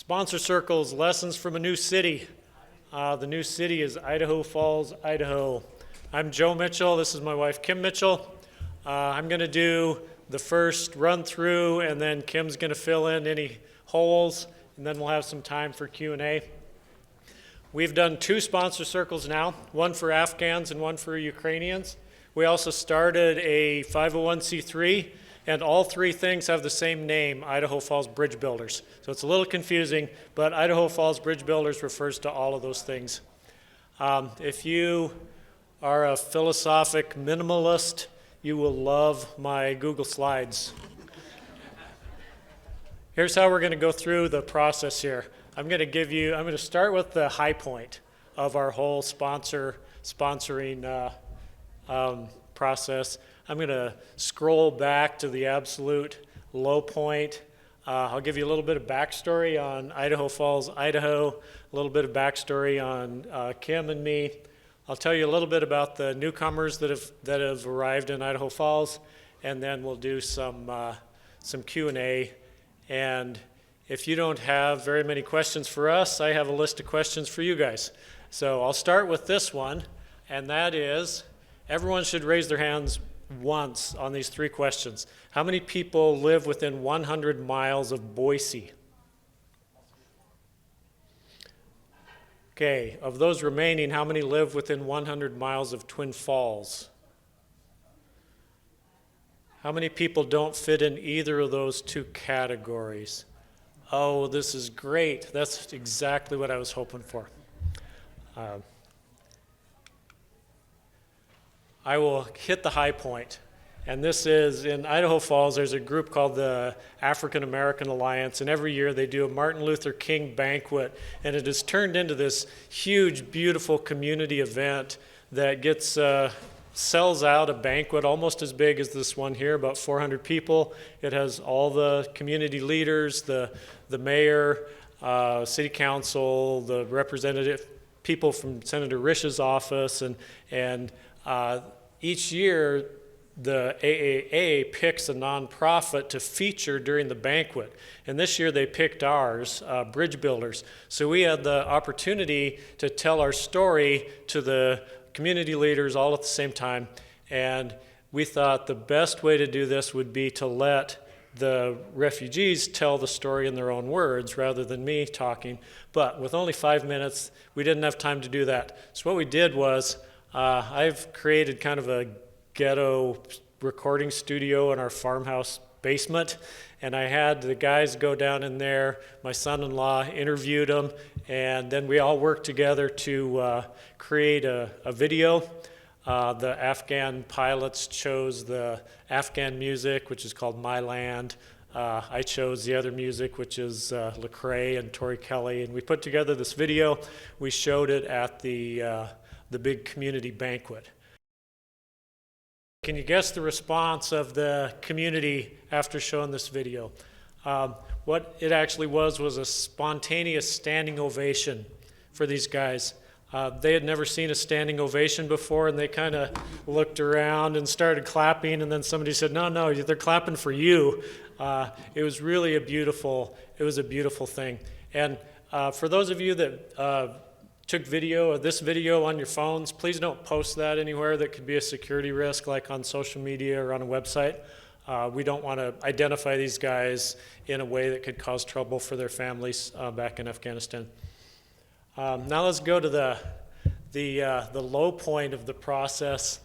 Sponsor Circles, Lessons from a New City. The new city is Idaho Falls, Idaho. I'm Joe Mitchell. This is my wife, Kim Mitchell. I'm going to do the first run through, and then Kim's going to fill in any holes, and then we'll have some time for Q&A. We've done 2 sponsor circles now, one for Afghans and one for Ukrainians. We also started a 501c3, and all 3 things have the same name, Idaho Falls Bridge Builders. So it's a little confusing, but Idaho Falls Bridge Builders refers to all of those things. If you are a philosophic minimalist, you will love my Google Slides. Here's how we're going to go through the process here. I'm going to start with the high point of our whole sponsoring process. I'm going to scroll back to the absolute low point. I'll give you a little bit of backstory on Idaho Falls, Idaho, a little bit of backstory on Kim and me. I'll tell you a little bit about the newcomers that have arrived in Idaho Falls, and then we'll do some Q&A. And if you don't have very many questions for us, I have a list of questions for you guys. So I'll start with this one, and that is, everyone should raise their hands once on these 3 questions. How many people live within 100 miles of Boise? Okay, of those remaining, how many live within 100 miles of Twin Falls? How many people don't fit in either of those 2 categories? Oh, this is great. That's exactly what I was hoping for. I will hit the high point. And this is, in Idaho Falls, there's a group called the African American Alliance, and every year they do a Martin Luther King banquet, and it has turned into this huge, beautiful community event that gets, sells out a banquet almost as big as this one here, about 400 people. It has all the community leaders, the mayor, city council, the representative, people from Senator Risch's office, and each year the AAA picks a nonprofit to feature during the banquet. And this year they picked ours, Bridge Builders. So we had the opportunity to tell our story to the community leaders all at the same time. And we thought the best way to do this would be to let the refugees tell the story in their own words rather than me talking. But with only 5 minutes, we didn't have time to do that. So what we did was, I've created kind of a ghetto recording studio in our farmhouse basement, and I had the guys go down in there. My son-in-law interviewed them, and then we all worked together to create a video. The Afghan pilots chose the Afghan music, which is called My Land. I chose the other music, which is Lecrae and Tori Kelly, and we put together this video. We showed it at the big community banquet. Can you guess the response of the community after showing this video? What it actually was a spontaneous standing ovation for these guys. They had never seen a standing ovation before, and they kind of looked around and started clapping, and then somebody said, no, they're clapping for you. It was really a beautiful thing. And for those of you that took video of this video on your phones, please don't post that anywhere that could be a security risk, like on social media or on a website. We don't want to identify these guys in a way that could cause trouble for their families back in Afghanistan. Now let's go to the low point of the process.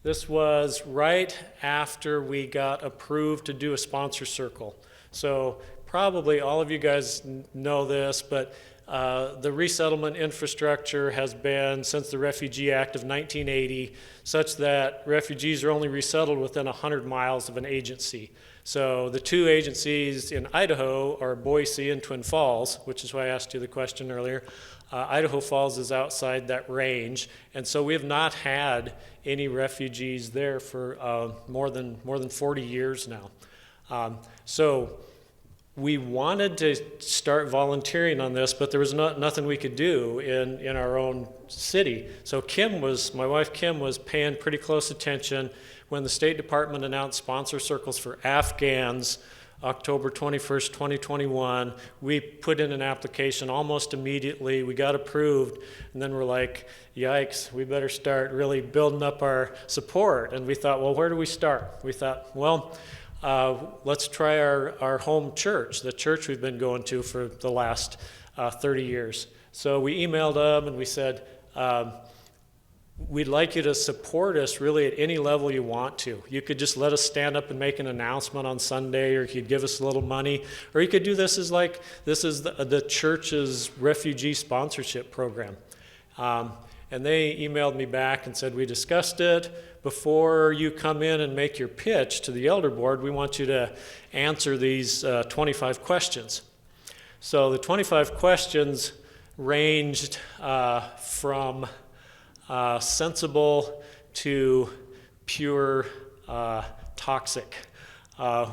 This was right after we got approved to do a sponsor circle. So probably all of you guys know this, but the resettlement infrastructure has been, since the Refugee Act of 1980, such that refugees are only resettled within 100 miles of an agency. So the 2 agencies in Idaho are Boise and Twin Falls, which is why I asked you the question earlier. Idaho Falls is outside that range, and so we have not had any refugees there for more than 40 years now. So we wanted to start volunteering on this, but there was nothing we could do in our own city. So my wife Kim was paying pretty close attention when the State Department announced sponsor circles for Afghans October 21st, 2021. We put in an application almost immediately. We got approved, and then we're like, yikes, we better start really building up our support. And we thought, well, where do we start? We thought, well, let's try our home church, the church we've been going to for the last 30 years. So we emailed them and we said, we'd like you to support us really at any level you want to. You could just let us stand up and make an announcement on Sunday, or you could give us a little money, or you could do this as like, this is the church's refugee sponsorship program. And they emailed me back and said, we discussed it. Before you come in and make your pitch to the elder board, we want you to answer these 25 questions. So the 25 questions ranged from sensible to pure toxic.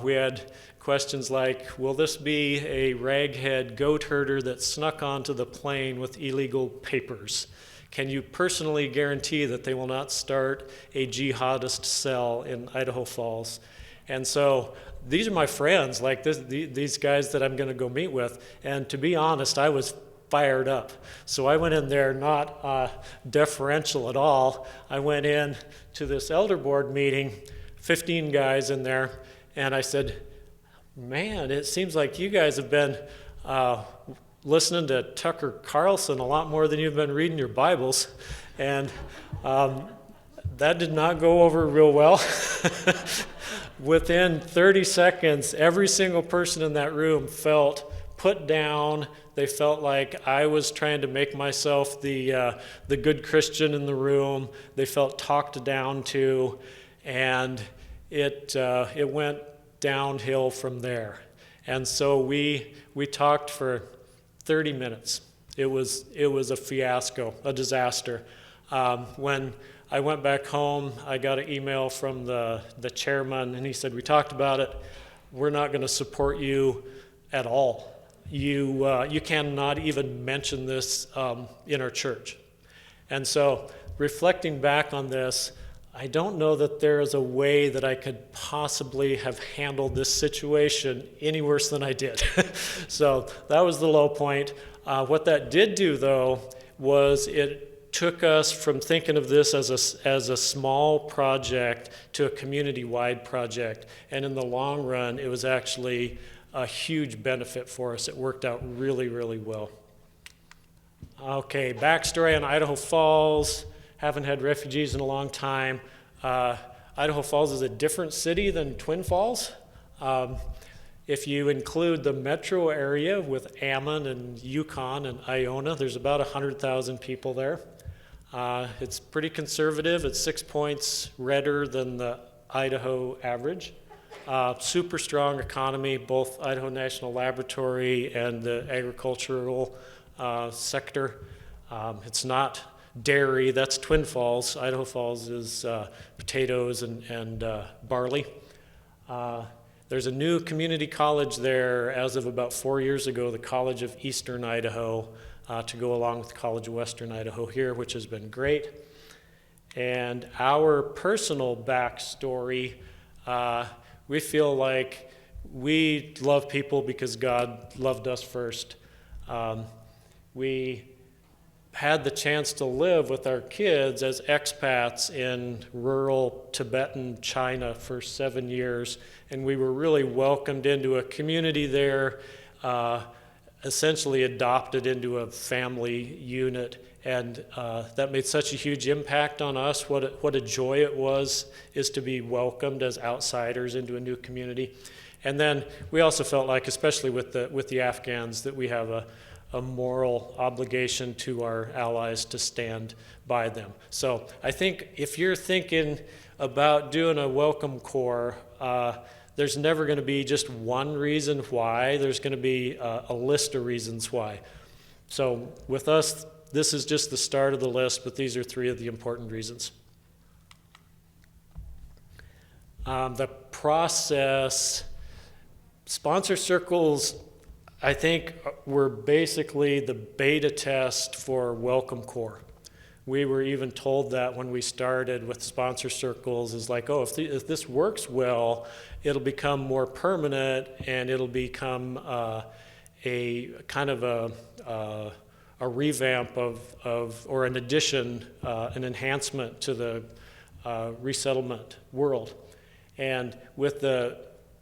We had questions like, will this be a raghead goat herder that snuck onto the plane with illegal papers? Can you personally guarantee that they will not start a jihadist cell in Idaho Falls? And so these are my friends, like these guys that I'm going to go meet with. And to be honest, I was fired up. So I went in there not deferential at all. I went in to this elder board meeting, 15 guys in there, and I said, man, it seems like you guys have been listening to Tucker Carlson a lot more than you've been reading your Bibles. And that did not go over real well. Within 30 seconds, every single person in that room felt put down. They felt like I was trying to make myself the good Christian in the room. They felt talked down to, and it went downhill from there. And so we talked for 30 minutes. It was a fiasco, a disaster. When I went back home, I got an email from the chairman, and he said, we talked about it. We're not going to support you at all. You cannot even mention this in our church. And so reflecting back on this, I don't know that there is a way that I could possibly have handled this situation any worse than I did. So that was the low point. What that did do, though, was it took us from thinking of this as a small project to a community-wide project. And in the long run, it was actually a huge benefit for us. It worked out really, really well. Okay, backstory on Idaho Falls. Haven't had refugees in a long time. Idaho Falls is a different city than Twin Falls. If you include the metro area with Ammon and Yukon and Iona, there's about 100,000 people there. It's pretty conservative. It's 6 points redder than the Idaho average. Super strong economy, both Idaho National Laboratory and the agricultural sector. It's not dairy, that's Twin Falls. Idaho Falls is potatoes and barley. There's a new community college there as of about 4 years ago, the College of Eastern Idaho, to go along with the College of Western Idaho here, which has been great. And our personal backstory, we feel like we love people because God loved us first. We had the chance to live with our kids as expats in rural Tibetan China for 7 years, and we were really welcomed into a community there, essentially adopted into a family unit, and that made such a huge impact on us. What a joy it is to be welcomed as outsiders into a new community. And then we also felt like, especially with the Afghans, that we have a moral obligation to our allies to stand by them. So I think if you're thinking about doing a welcome corps, there's never going to be just one reason why. There's going to be a list of reasons why. So with us, this is just the start of the list, but these are 3 of the important reasons. The process, sponsor circles, I think, were basically the beta test for Welcome Corps. We were even told that when we started with sponsor circles, is like, oh, if this works well, it'll become more permanent, and it'll become a kind of a revamp of or an addition, an enhancement to the resettlement world. And with the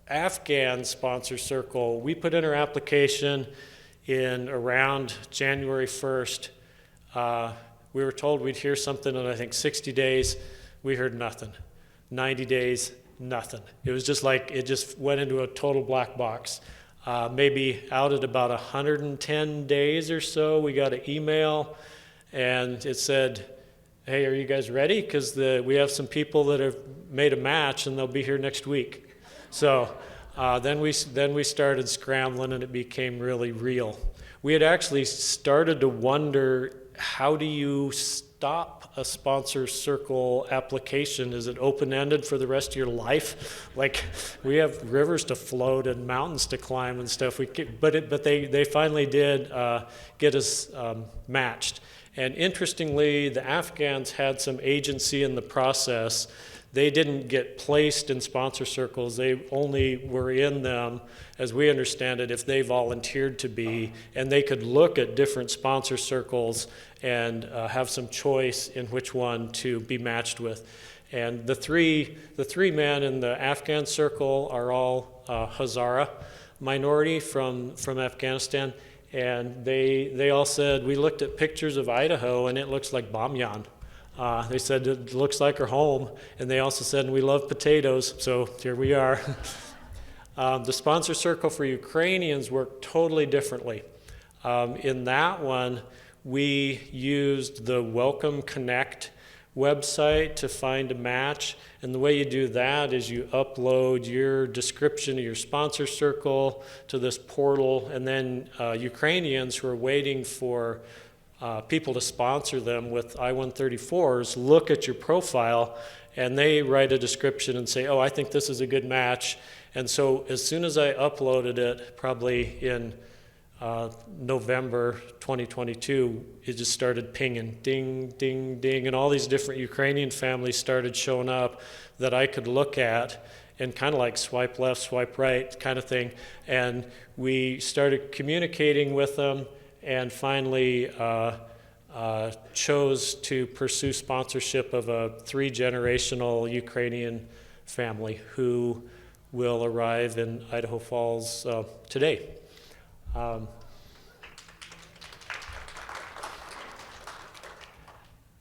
Afghan sponsor circle, we put in our application in around January 1st. We were told we'd hear something in, I think, 60 days. We heard nothing. 90 days, nothing. It was just like it just went into a total black box. Maybe out at about 110 days or so, we got an email, and it said, hey, are you guys ready? Because we have some people that have made a match, and they'll be here next week. So then we started scrambling, and it became really real. We had actually started to wonder, how do you stop a sponsor circle application? Is it open-ended for the rest of your life? Like, we have rivers to float and mountains to climb and stuff. But they finally did get us matched. And interestingly, the Afghans had some agency in the process. They didn't get placed in sponsor circles. They only were in them, as we understand it, if they volunteered to be, and they could look at different sponsor circles and have some choice in which one to be matched with. And the three men in the Afghan circle are all Hazara minority from Afghanistan, and they all said, we looked at pictures of Idaho, and it looks like Bamyan. They said it looks like our home, and they also said we love potatoes, so here we are. The sponsor circle for Ukrainians worked totally differently. In that one, we used the Welcome Connect website to find a match, and the way you do that is you upload your description of your sponsor circle to this portal, and then Ukrainians who are waiting for people to sponsor them with I-134s look at your profile, and they write a description and say, oh, I think this is a good match. And so as soon as I uploaded it, probably in November 2022, it just started pinging, ding, ding, ding, and all these different Ukrainian families started showing up that I could look at and kind of like swipe left, swipe right kind of thing. And we started communicating with them, and finally chose to pursue sponsorship of a 3-generational Ukrainian family who will arrive in Idaho Falls today.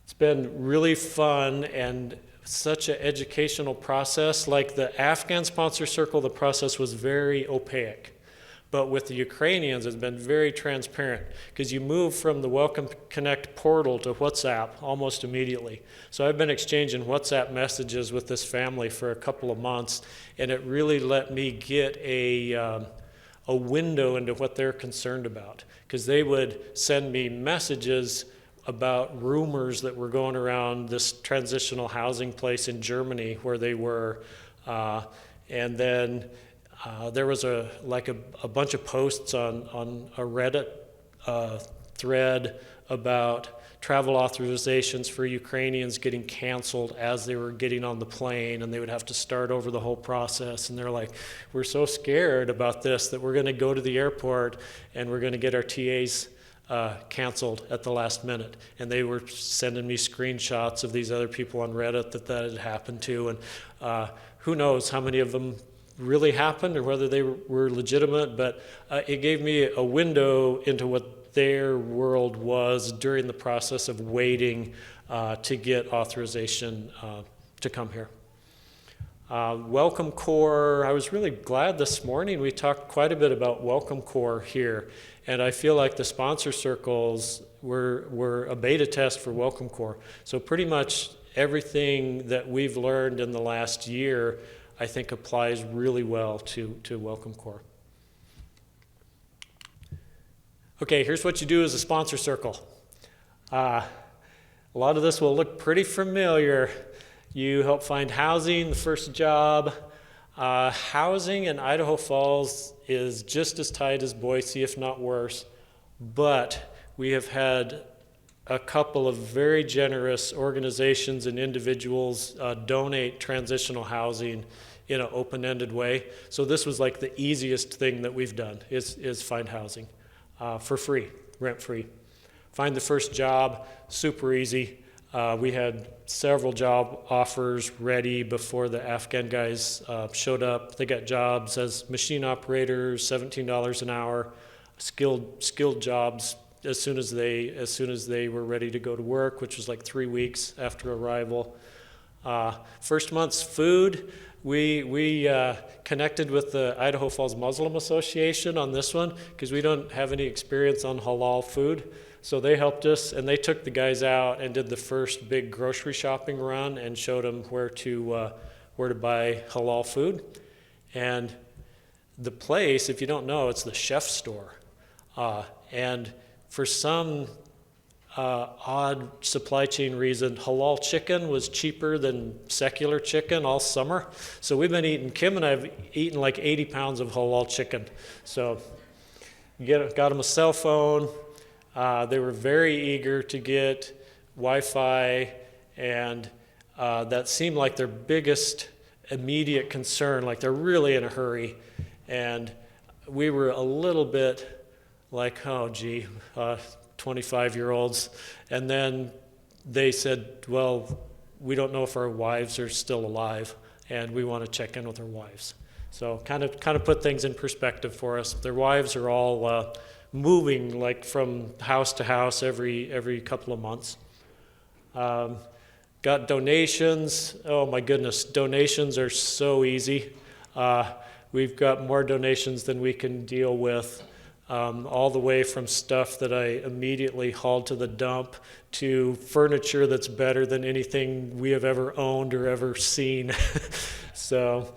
It's been really fun and such an educational process. Like the Afghan sponsor circle, the process was very opaque. But with the Ukrainians, it's been very transparent, because you move from the Welcome Connect portal to WhatsApp almost immediately. So I've been exchanging WhatsApp messages with this family for a couple of months, and it really let me get a window into what they're concerned about, because they would send me messages about rumors that were going around this transitional housing place in Germany where they were, and then there was a bunch of posts on a Reddit thread about travel authorizations for Ukrainians getting canceled as they were getting on the plane, and they would have to start over the whole process. And they're like, we're so scared about this that we're going to go to the airport and we're going to get our TAs canceled at the last minute. And they were sending me screenshots of these other people on Reddit that had happened to, and who knows how many of them really happened or whether they were legitimate, but it gave me a window into what their world was during the process of waiting to get authorization to come here. Welcome Corps, I was really glad this morning we talked quite a bit about Welcome Corps here, and I feel like the sponsor circles were a beta test for Welcome Corps. So pretty much everything that we've learned in the last year I think applies really well to Welcome Corps. Okay, here's what you do as a sponsor circle. A lot of this will look pretty familiar. You help find housing, the first job. Housing in Idaho Falls is just as tight as Boise, if not worse, but we have had a couple of very generous organizations and individuals donate transitional housing in an open-ended way. So this was like the easiest thing that we've done is find housing for free, rent-free. Find the first job, super easy. We had several job offers ready before the Afghan guys showed up. They got jobs as machine operators, $17 an hour, skilled jobs as soon as they were ready to go to work, which was like 3 weeks after arrival. First month's food, we connected with the Idaho Falls Muslim Association on this one because we don't have any experience on halal food. So they helped us, and they took the guys out and did the first big grocery shopping run and showed them where to buy halal food. And the place, if you don't know, it's the Chef Store. And for some odd supply chain reason, halal chicken was cheaper than secular chicken all summer. So we've been eating, Kim and I have eaten like 80 pounds of halal chicken. So got them a cell phone. They were very eager to get Wi-Fi, and that seemed like their biggest immediate concern, like they're really in a hurry. And we were a little bit like, oh gee, 25-year-olds. And then they said, well, we don't know if our wives are still alive, and we want to check in with our wives. So kind of put things in perspective for us. Their wives are all moving like from house to house every couple of months. Got donations. Oh my goodness, donations are so easy. We've got more donations than we can deal with. All the way from stuff that I immediately hauled to the dump to furniture that's better than anything we have ever owned or ever seen. So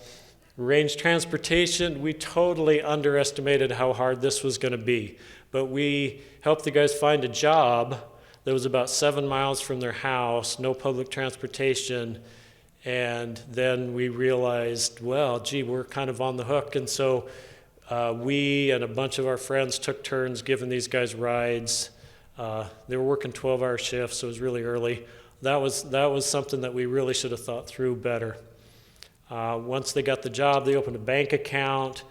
range transportation, we totally underestimated how hard this was going to be. But we helped the guys find a job that was about 7 miles from their house, no public transportation. And then we realized, well, gee, we're kind of on the hook. And so we and a bunch of our friends took turns giving these guys rides. They were working 12-hour shifts, so it was really early. That was something that we really should have thought through better. Once they got the job, they opened a bank account.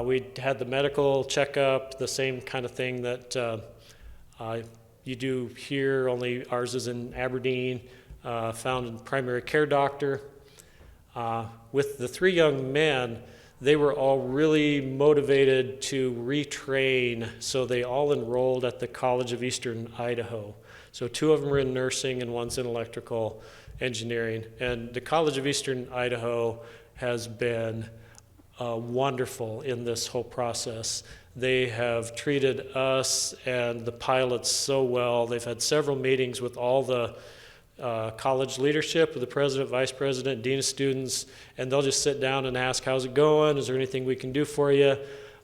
We had the medical checkup, the same kind of thing that you do here, only ours is in Aberdeen. Found a primary care doctor. With the 3 young men, they were all really motivated to retrain, so they all enrolled at the College of Eastern Idaho. So 2 of them are in nursing and 1's in electrical engineering. And the College of Eastern Idaho has been wonderful in this whole process. They have treated us and the pilots so well. They've had several meetings with all the college leadership, with the president, vice president, dean of students, and they'll just sit down and ask, how's it going? Is there anything we can do for you?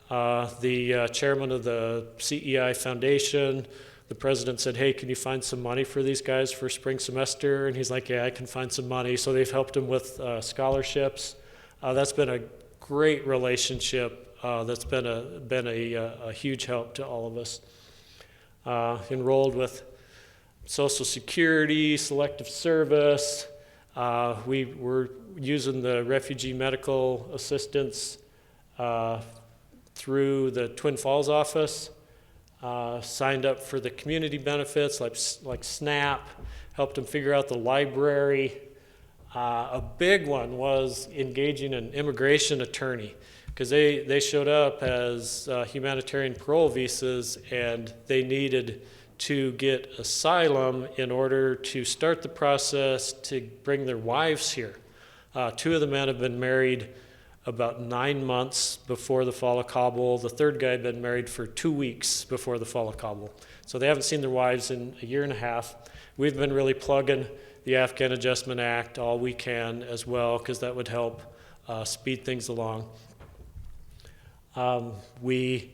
The chairman of the CEI Foundation, the president said, hey, can you find some money for these guys for spring semester? And he's like, yeah, I can find some money. So they've helped him with scholarships. That's been a great relationship. That's been a huge help to all of us. Enrolled with Social Security, Selective Service. We were using the Refugee Medical Assistance through the Twin Falls office. Signed up for the community benefits like SNAP, helped them figure out the library. A big one was engaging an immigration attorney, because they showed up as humanitarian parole visas, and they needed to get asylum in order to start the process to bring their wives here. 2 of the men have been married about 9 months before the fall of Kabul. The 3rd guy had been married for 2 weeks before the fall of Kabul. So they haven't seen their wives in a year and a half. We've been really plugging the Afghan Adjustment Act all we can as well, because that would help speed things along. We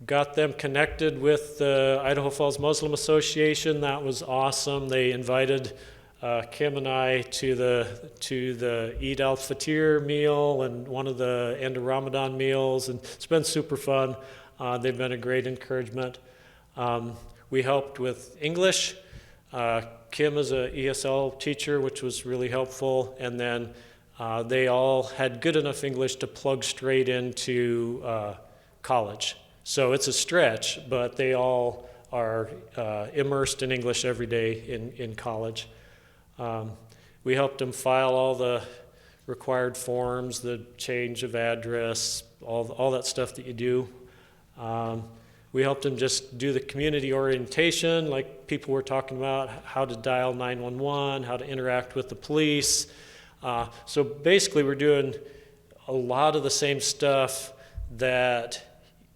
got them connected with the Idaho Falls Muslim Association. That was awesome. They invited Kim and I to the Eid al-Fitr meal and one of the end of Ramadan meals, and it's been super fun. They've been a great encouragement. We helped with English. Kim is a ESL teacher, which was really helpful, and then they all had good enough English to plug straight into college. So it's a stretch, but they all are immersed in English every day in college. We helped them file all the required forms, the change of address, all that stuff that you do. We helped them just do the community orientation, like people were talking about, how to dial 911, how to interact with the police. So basically we're doing a lot of the same stuff that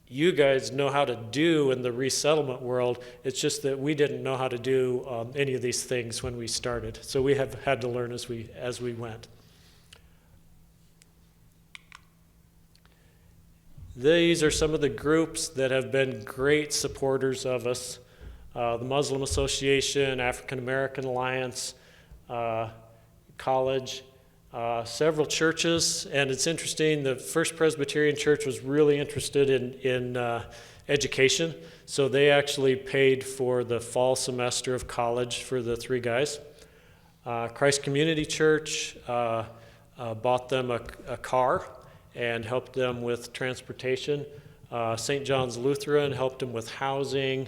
you guys know how to do in the resettlement world. It's just that we didn't know how to do any of these things when we started. So we have had to learn as we went. These are some of the groups that have been great supporters of us. The Muslim Association, African American Alliance, college, several churches, and it's interesting, the First Presbyterian Church was really interested in education, so they actually paid for the fall semester of college for the three guys. Christ Community Church bought them a car and helped them with transportation. St. John's Lutheran helped them with housing.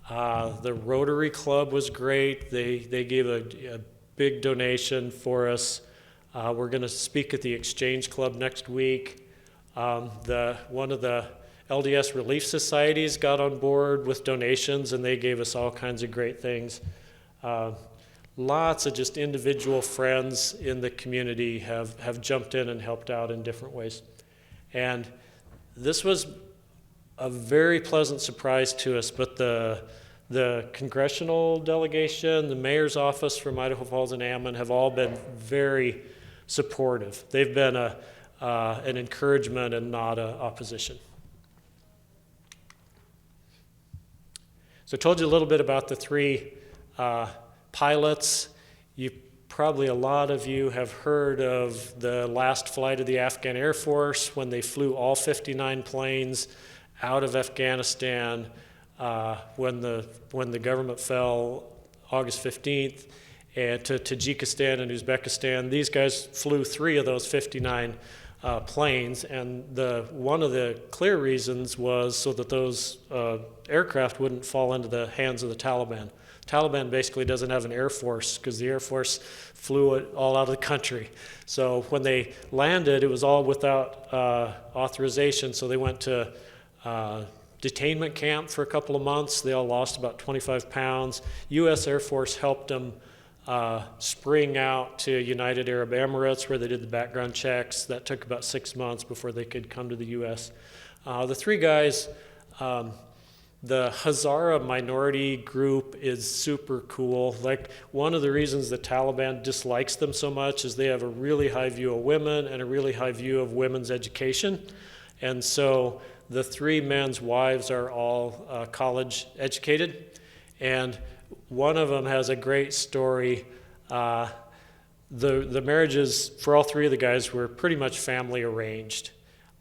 The Rotary Club was great. They gave a big donation for us. We're going to speak at the Exchange Club next week. One of the LDS Relief Societies got on board with donations, and they gave us all kinds of great things. Lots of just individual friends in the community have jumped in and helped out in different ways. And this was a very pleasant surprise to us, but the congressional delegation, the mayor's office from Idaho Falls and Ammon have all been very supportive. They've been an encouragement and not an opposition. So I told you a little bit about the three pilots. Probably a lot of you have heard of the last flight of the Afghan Air Force when they flew all 59 planes out of Afghanistan when the government fell August 15th, and to Tajikistan and Uzbekistan. These guys flew 3 of those 59 planes, and one of the clear reasons was so that those aircraft wouldn't fall into the hands of the Taliban. Taliban basically doesn't have an air force because the Air Force flew it all out of the country. So when they landed, it was all without authorization, so they went to detainment camp for a couple of months. They all lost about 25 pounds. U.S. Air Force helped them spring out to United Arab Emirates, where they did the background checks. That took about 6 months before they could come to the U.S. The 3 guys, the Hazara minority group is super cool. Like, one of the reasons the Taliban dislikes them so much is they have a really high view of women and a really high view of women's education. And so the 3 men's wives are all college educated. And one of them has a great story. The marriages for all 3 of the guys were pretty much family arranged.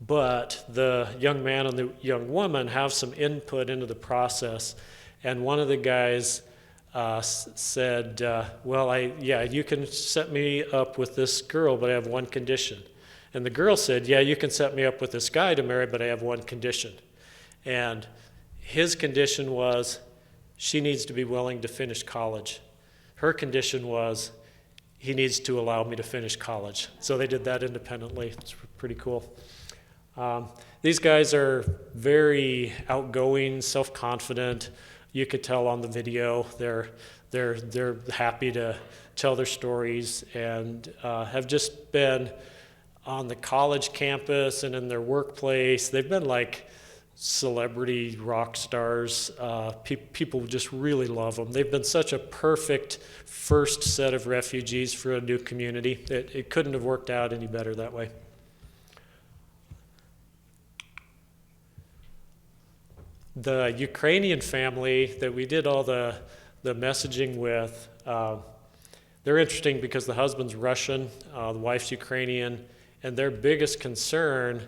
But the young man and the young woman have some input into the process. And one of the guys said, well, you can set me up with this girl, but I have one condition. And the girl said, yeah, you can set me up with this guy to marry, but I have one condition. And his condition was she needs to be willing to finish college. Her condition was he needs to allow me to finish college. So they did that independently. It's pretty cool. These guys are very outgoing, self-confident. You could tell on the video they're happy to tell their stories, and have just been on the college campus and in their workplace. They've been like celebrity rock stars. People just really love them. They've been such a perfect first set of refugees for a new community. It couldn't have worked out any better that way. The Ukrainian family that we did all the messaging with, they're interesting because the husband's Russian, the wife's Ukrainian, and their biggest concern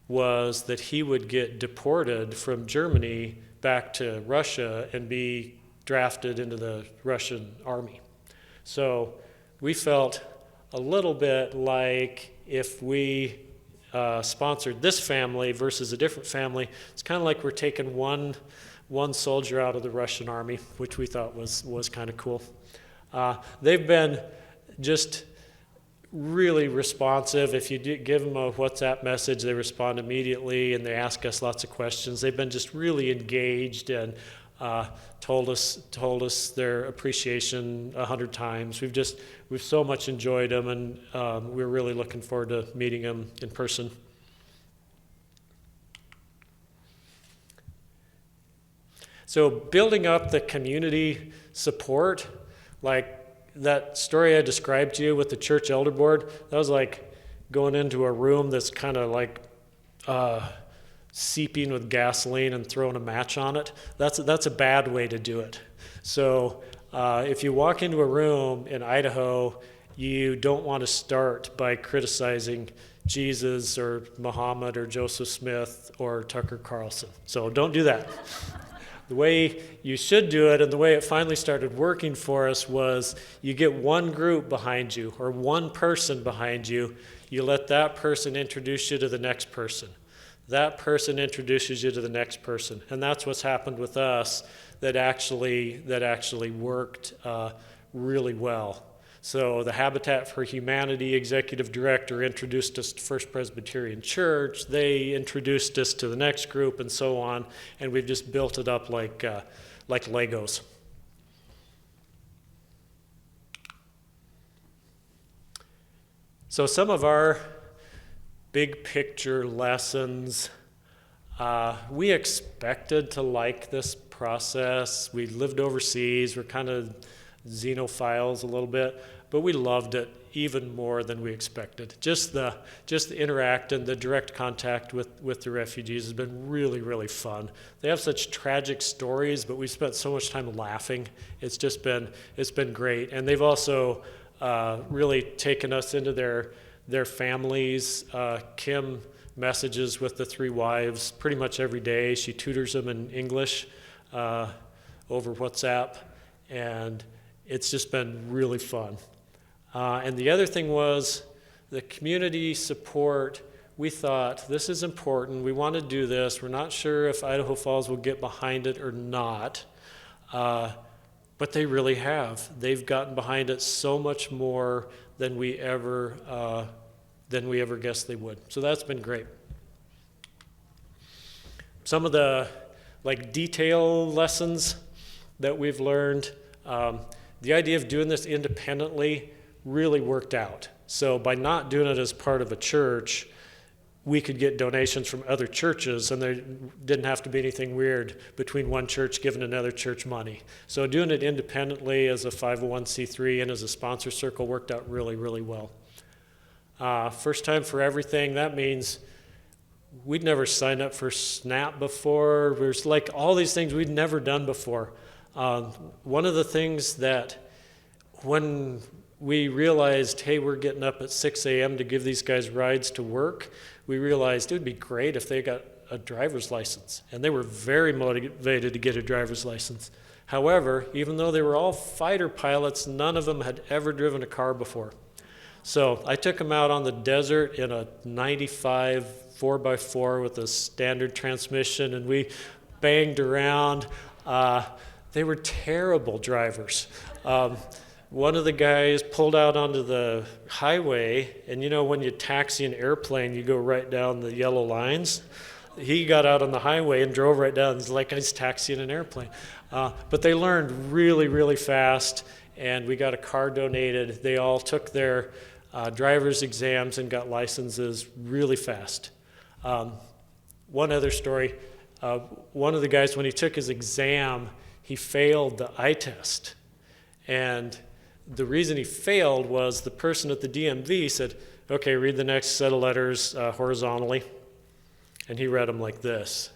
was that he would get deported from Germany back to Russia and be drafted into the Russian army. So we felt a little bit like if we sponsored this family versus a different family, it's kind of like we're taking one soldier out of the Russian army, which we thought was kind of cool. They've been just really responsive. If you give them a WhatsApp message, they respond immediately, and they ask us lots of questions. They've been just really engaged and told us their appreciation 100 times. We've so much enjoyed them, and we're really looking forward to meeting them in person. So building up the community support, like that story I described to you with the church elder board, that was like going into a room that's kind of like seeping with gasoline and throwing a match on it. That's a bad way to do it. So if you walk into a room in Idaho, you don't want to start by criticizing Jesus or Muhammad or Joseph Smith or Tucker Carlson. So don't do that. The way you should do it, and the way it finally started working for us, was you get one group behind you or one person behind you. You let that person introduce you to the next person. That person introduces you to the next person. And that's what's happened with us that actually worked really well. So the Habitat for Humanity executive director introduced us to First Presbyterian Church. They introduced us to the next group, and so on. And we've just built it up like Legos. So some of our big picture lessons, we expected to like this process. We lived overseas. We're kind of xenophiles a little bit, but we loved it even more than we expected. Just the interact and the direct contact with the refugees has been really, really fun. They have such tragic stories, but we spent so much time laughing. It's been great. And they've also really taken us into their families. Kim messages with the 3 wives pretty much every day. She tutors them in English over WhatsApp, and it's just been really fun. And the other thing was the community support. We thought, this is important. We want to do this. We're not sure if Idaho Falls will get behind it or not. But they really have. They've gotten behind it so much more than we ever guessed they would. So that's been great. Some of the detail lessons that we've learned. The idea of doing this independently really worked out. So by not doing it as part of a church, we could get donations from other churches, and there didn't have to be anything weird between one church giving another church money. So doing it independently as a 501c3 and as a sponsor circle worked out really, really well. First time for everything, that means we'd never signed up for SNAP before. There's all these things we'd never done before. One of the things that when we realized, hey, we're getting up at 6 a.m. to give these guys rides to work, we realized it would be great if they got a driver's license. And they were very motivated to get a driver's license. However, even though they were all fighter pilots, none of them had ever driven a car before. So I took them out on the desert in a 95 4x4 with a standard transmission, and we banged around. They were terrible drivers. One of the guys pulled out onto the highway, and when you taxi an airplane, you go right down the yellow lines. He got out on the highway and drove right down. It's like he's taxiing an airplane. But they learned really, really fast, and we got a car donated. They all took their driver's exams and got licenses really fast. One other story, one of the guys, when he took his exam, he failed the eye test. And the reason he failed was the person at the DMV said, okay, read the next set of letters horizontally. And he read them like this.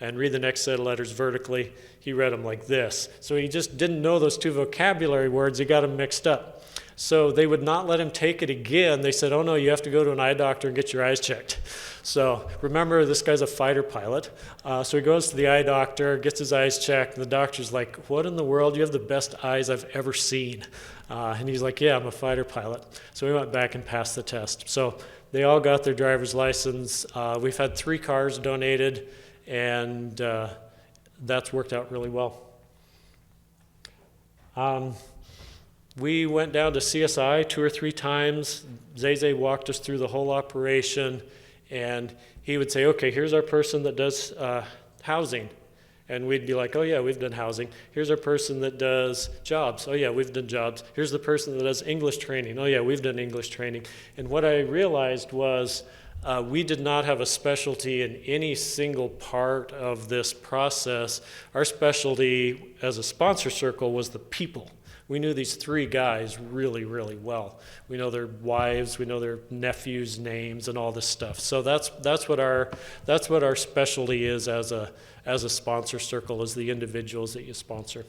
And read the next set of letters vertically. He read them like this. So he just didn't know those 2 vocabulary words. He got them mixed up. So they would not let him take it again. They said, oh no, you have to go to an eye doctor and get your eyes checked. So remember, this guy's a fighter pilot. So he goes to the eye doctor, gets his eyes checked, and the doctor's like, what in the world? You have the best eyes I've ever seen. And he's like, yeah, I'm a fighter pilot. So we went back and passed the test. So they all got their driver's license. We've had 3 cars donated, and that's worked out really well. We went down to CSI 2 or 3 times. Zay walked us through the whole operation, and he would say, okay, here's our person that does housing. And we'd be like, oh yeah, we've done housing. Here's our person that does jobs. Oh yeah, we've done jobs. Here's the person that does English training. Oh yeah, we've done English training. And what I realized was we did not have a specialty in any single part of this process. Our specialty as a sponsor circle was the people. We knew these 3 guys really, really well. We know their wives, we know their nephews' names, and all this stuff. So that's what our specialty is as a sponsor circle, is the individuals that you sponsor.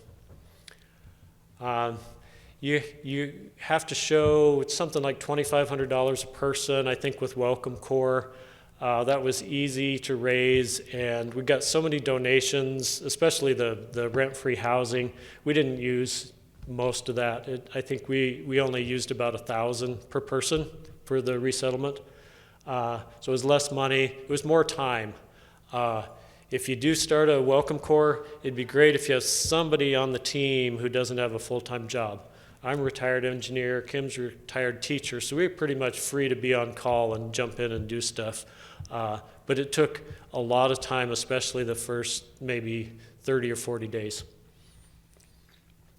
You have to show something like $2,500 a person. I think with Welcome Corps, that was easy to raise, and we got so many donations, especially the rent-free housing. We didn't use most of that. I think we only used about $1,000 per person for the resettlement. So it was less money. It was more time. If you do start a Welcome Corps, it'd be great if you have somebody on the team who doesn't have a full-time job. I'm a retired engineer, Kim's a retired teacher, so we're pretty much free to be on call and jump in and do stuff. But it took a lot of time, especially the first maybe 30 or 40 days.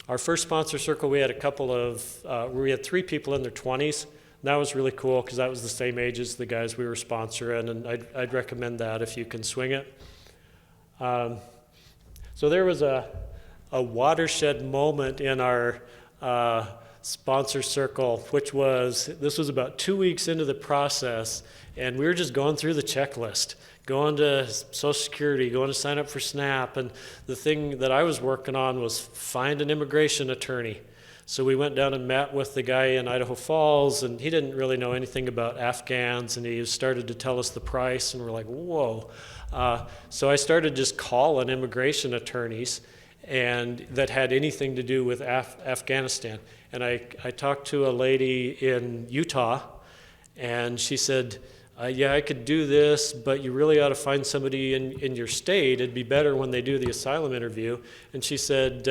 Our first sponsor circle, we had we had 3 people in their 20s. And that was really cool because that was the same age as the guys we were sponsoring, and I'd recommend that if you can swing it. So there was a watershed moment in our sponsor circle, this was about 2 weeks into the process, and we were just going through the checklist, going to Social Security, going to sign up for SNAP, and the thing that I was working on was find an immigration attorney. So we went down and met with the guy in Idaho Falls, and he didn't really know anything about Afghans, and he started to tell us the price, and we're like, whoa. So I started just calling immigration attorneys and that had anything to do with Afghanistan. And I talked to a lady in Utah, and she said, yeah, I could do this, but you really ought to find somebody in your state. It'd be better when they do the asylum interview. And she said,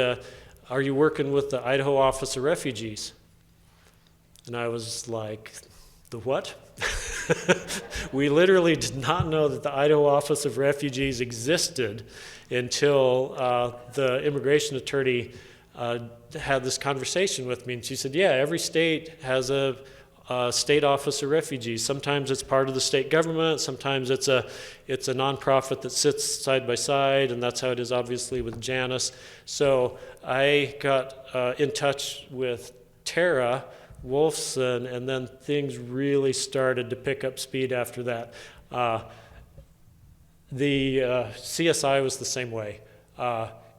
are you working with the Idaho Office of Refugees? And I was like, the what? We literally did not know that the Idaho Office of Refugees existed until the immigration attorney had this conversation with me. And she said, yeah, every state has a state office of refugees. Sometimes it's part of the state government, sometimes it's a nonprofit that sits side by side, and that's how it is obviously with Janus. So I got in touch with Tara Wolfson, and then things really started to pick up speed after that. The CSI was the same way,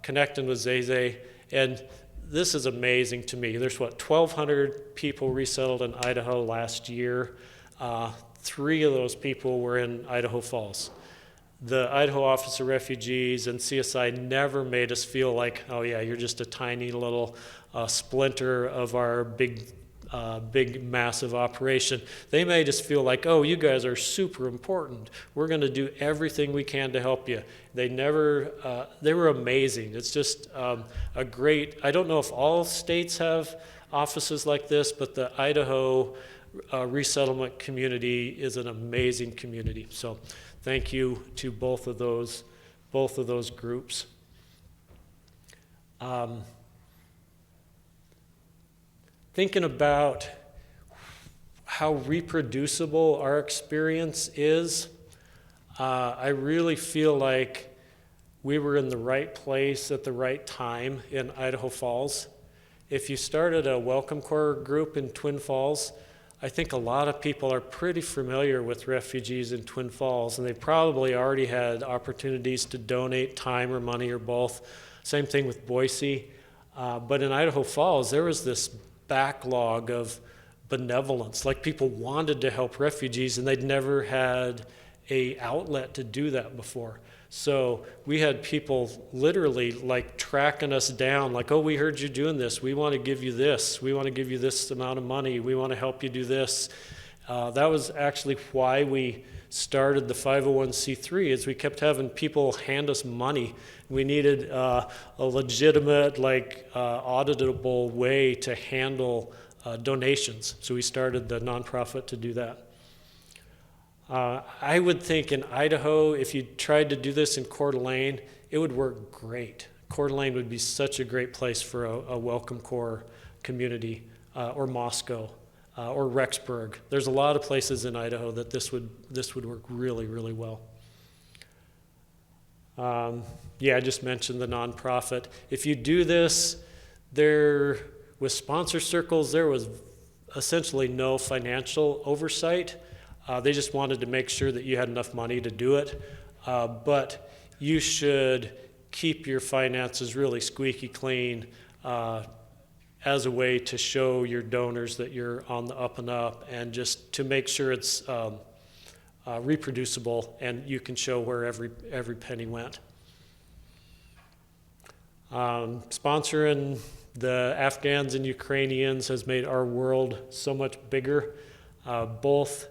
connecting with Zay, and this is amazing to me. There's 1,200 people resettled in Idaho last year. 3 of those people were in Idaho Falls. The Idaho Office of Refugees and CSI never made us feel like, oh yeah, you're just a tiny little splinter of our big, massive operation. They made us feel like, oh, you guys are super important. We're going to do everything we can to help you. They were amazing. It's just a great, I don't know if all states have offices like this, but the Idaho resettlement community is an amazing community. So thank you to both of those groups. Thinking about how reproducible our experience is, I really feel like we were in the right place at the right time in Idaho Falls. If you started a Welcome Corps group in Twin Falls, I think a lot of people are pretty familiar with refugees in Twin Falls, and they probably already had opportunities to donate time or money or both. Same thing with Boise. But in Idaho Falls, there was this backlog of benevolence. Like people wanted to help refugees and they'd never had a outlet to do that before. So we had people literally like tracking us down, like, oh, we heard you doing this. We want to give you this. We want to give you this amount of money. We want to help you do this. That was actually why we started the 501c3, is we kept having people hand us money. We needed a legitimate, auditable way to handle donations. So we started the nonprofit to do that. I would think in Idaho, if you tried to do this in Coeur d'Alene, it would work great. Coeur d'Alene would be such a great place for a Welcome Corps community, or Moscow, or Rexburg. There's a lot of places in Idaho that this would work really, really well. I just mentioned the nonprofit. If you do this, with sponsor circles, there was essentially no financial oversight. They just wanted to make sure that you had enough money to do it. But you should keep your finances really squeaky clean as a way to show your donors that you're on the up and up, and just to make sure it's reproducible and you can show where every penny went. Sponsoring the Afghans and Ukrainians has made our world so much bigger, both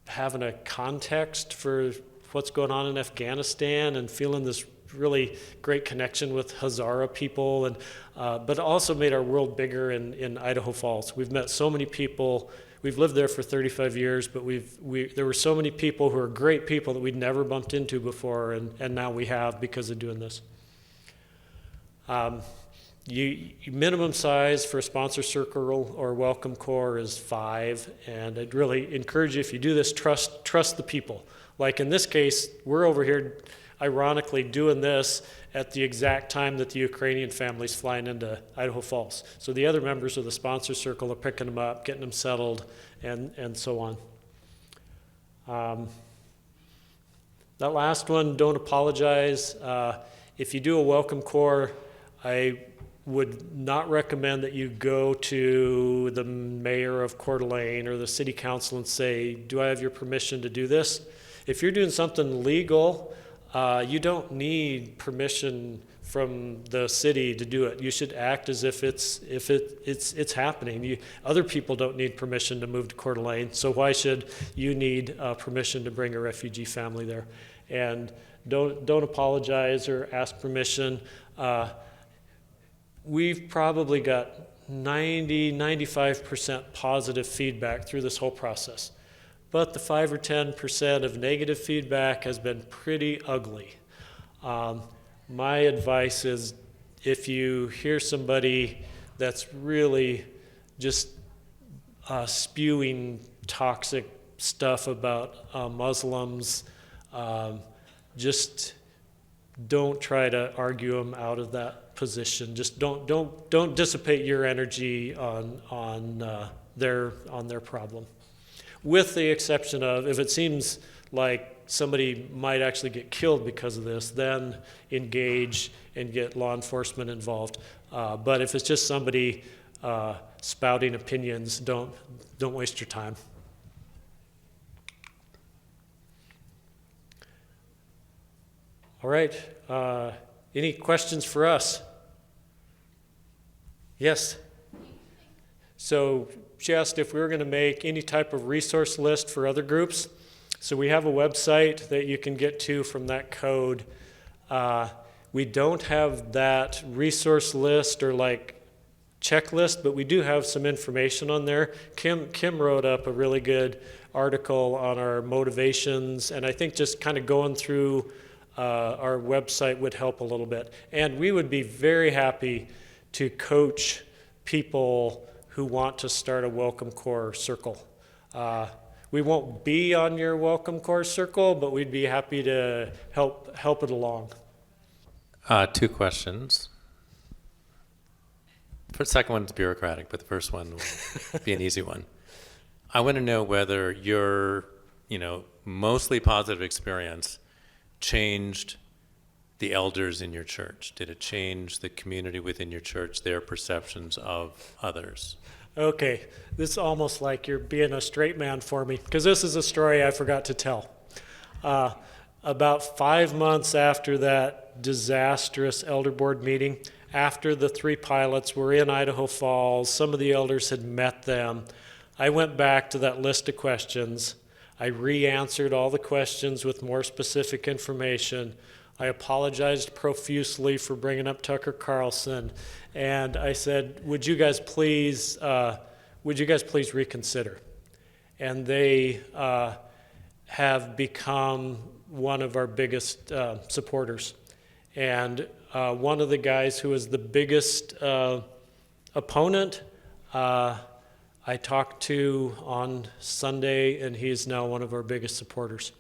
having a context for what's going on in Afghanistan and feeling this really great connection with Hazara people, and but also made our world bigger in Idaho Falls. We've met so many people. We've lived there for 35 years, but there were so many people who are great people that we'd never bumped into before, and now we have because of doing this. Minimum size for a sponsor circle or Welcome Corps is 5, and I'd really encourage you, if you do this, trust the people. Like in this case, we're over here ironically doing this at the exact time that the Ukrainian family's flying into Idaho Falls. So the other members of the sponsor circle are picking them up, getting them settled, and so on. That last one, don't apologize. If you do a Welcome Corps, I would not recommend that you go to the mayor of Coeur d'Alene or the city council and say, do I have your permission to do this? If you're doing something legal, you don't need permission from the city to do it. You should act as if it's happening. Other people don't need permission to move to Coeur d'Alene, so why should you need permission to bring a refugee family there? And don't apologize or ask permission. We've probably got 95% positive feedback through this whole process. But the 5 or 10% of negative feedback has been pretty ugly. My advice is, if you hear somebody that's really just spewing toxic stuff about Muslims, just don't try to argue them out of that position. Just don't dissipate your energy on their problem. With the exception of, if it seems like somebody might actually get killed because of this, then engage and get law enforcement involved. But if it's just somebody spouting opinions, don't waste your time. All right. Any questions for us? Yes. So she asked if we were going to make any type of resource list for other groups. So we have a website that you can get to from that code. We don't have that resource list or checklist, but we do have some information on there. Kim wrote up a really good article on our motivations, and I think just kind of going through our website would help a little bit. And we would be very happy to coach people who want to start a Welcome Corps circle. We won't be on your Welcome Corps circle, but we'd be happy to help it along. 2 questions. The second one's bureaucratic, but the first one will be an easy one. I want to know whether your, mostly positive experience changed the elders in your church? Did it change the community within your church, their perceptions of others? Okay, this is almost like you're being a straight man for me, because this is a story I forgot to tell. About 5 months after that disastrous elder board meeting, after the 3 pilots were in Idaho Falls, some of the elders had met them, I went back to that list of questions. I re-answered all the questions with more specific information. I apologized profusely for bringing up Tucker Carlson, and I said, would you guys please reconsider? And they have become one of our biggest supporters. And one of the guys who was the biggest opponent, I talked to on Sunday, and he is now one of our biggest supporters.